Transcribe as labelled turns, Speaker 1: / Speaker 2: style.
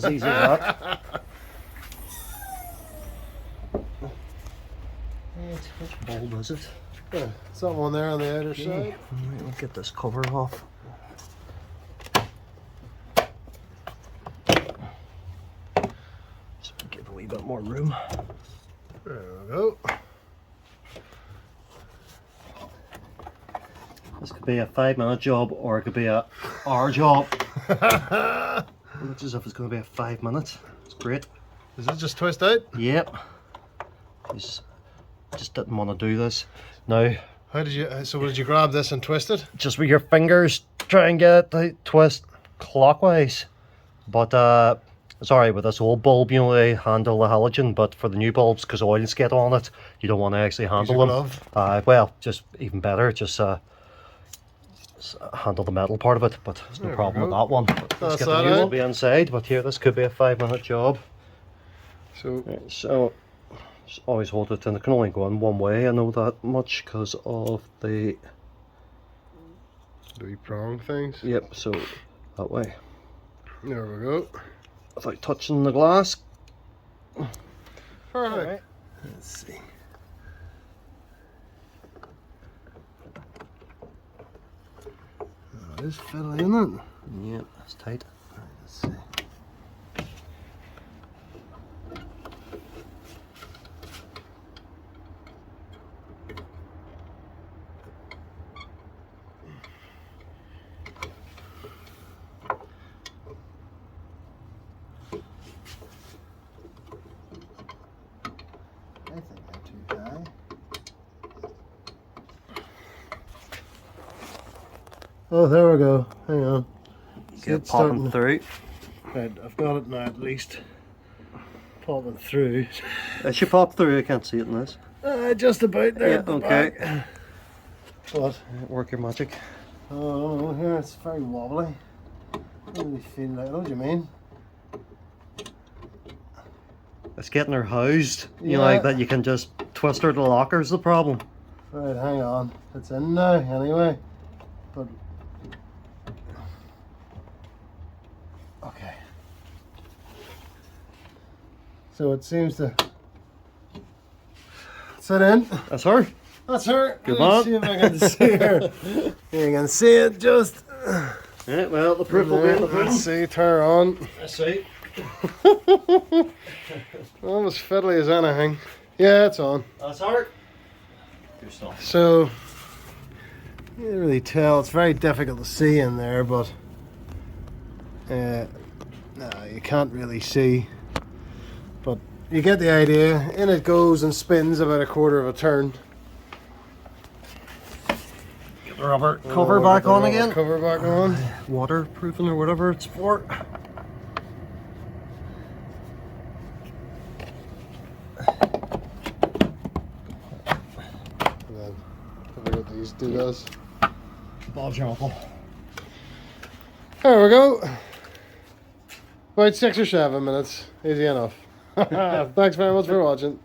Speaker 1: As easy as that. Right, which bulb is it?
Speaker 2: Yeah, it's that one there on the outer side.
Speaker 1: Right, we'll get this cover off. So give a wee bit more room.
Speaker 2: There we go.
Speaker 1: This could be a 5-minute job or it could be a hour job. It looks as if it's going to be a 5 minutes. It's great.
Speaker 2: Does it just twist out?
Speaker 1: Yep. Just didn't want to do this. Now,
Speaker 2: How did you, so did you grab this and twist it?
Speaker 1: just with your fingers, try and get it to twist clockwise. But sorry, with this old bulb, you know, they handle the halogen, but for the new bulbs, because oils get on it, you don't want to actually handle
Speaker 2: Use your
Speaker 1: them.
Speaker 2: glove?
Speaker 1: Well, just even better, just handle the metal part of it, but there's no
Speaker 2: There we
Speaker 1: problem with
Speaker 2: go.
Speaker 1: that one. Let's
Speaker 2: That's
Speaker 1: get
Speaker 2: that
Speaker 1: the new
Speaker 2: out.
Speaker 1: one be inside, but here, this could be a 5-minute job.
Speaker 2: So,
Speaker 1: Right, so just always hold it, and it can only go in one way, I know that much, because of the,
Speaker 2: the wee prong things.
Speaker 1: yep, so that way,
Speaker 2: There we go.
Speaker 1: without touching the glass.
Speaker 2: Perfect.
Speaker 1: Alright.
Speaker 2: Let's see. Oh, it is fiddly, isn't it?
Speaker 1: Yep, that's tight.
Speaker 2: Right, let's see. I think I'm too high. Oh, there we go. Hang on. See,
Speaker 1: Get
Speaker 2: it's starting
Speaker 1: popping
Speaker 2: to-
Speaker 1: through.
Speaker 2: Right, I've got it now at least. Popping through.
Speaker 1: It should pop through, I can't see it in this.
Speaker 2: Just about there
Speaker 1: Yeah,
Speaker 2: at the
Speaker 1: okay.
Speaker 2: back. What?
Speaker 1: Work your magic.
Speaker 2: Oh, here it's very wobbly. I don't really feel like, I know what you mean.
Speaker 1: It's getting her housed. You know,
Speaker 2: Yeah.
Speaker 1: like that you can just twist her to locker's the problem.
Speaker 2: Right, hang on. It's in now anyway. But okay. So it seems to. Is that in?
Speaker 1: That's her.
Speaker 2: That's her.
Speaker 1: Good
Speaker 2: Let's
Speaker 1: man.
Speaker 2: see if I can see her. You can see it just.
Speaker 1: Right, well, the proof will be in the pudding.
Speaker 2: Let's see, turn her on.
Speaker 1: Let's see.
Speaker 2: Almost fiddly as anything. Yeah, it's on.
Speaker 1: That's her. Good stuff.
Speaker 2: So, you can't really tell. It's very difficult to see in there, but no, you can't really see. But you get the idea. In it goes and spins about a quarter of a turn.
Speaker 1: Get the rubber cover back on again.
Speaker 2: Cover back on.
Speaker 1: Waterproofing or whatever it's for.
Speaker 2: And then have a look at these doodads.
Speaker 1: Bob's your uncle.
Speaker 2: There we go. About 6 or 7 minutes. Easy enough. Thanks very much for watching.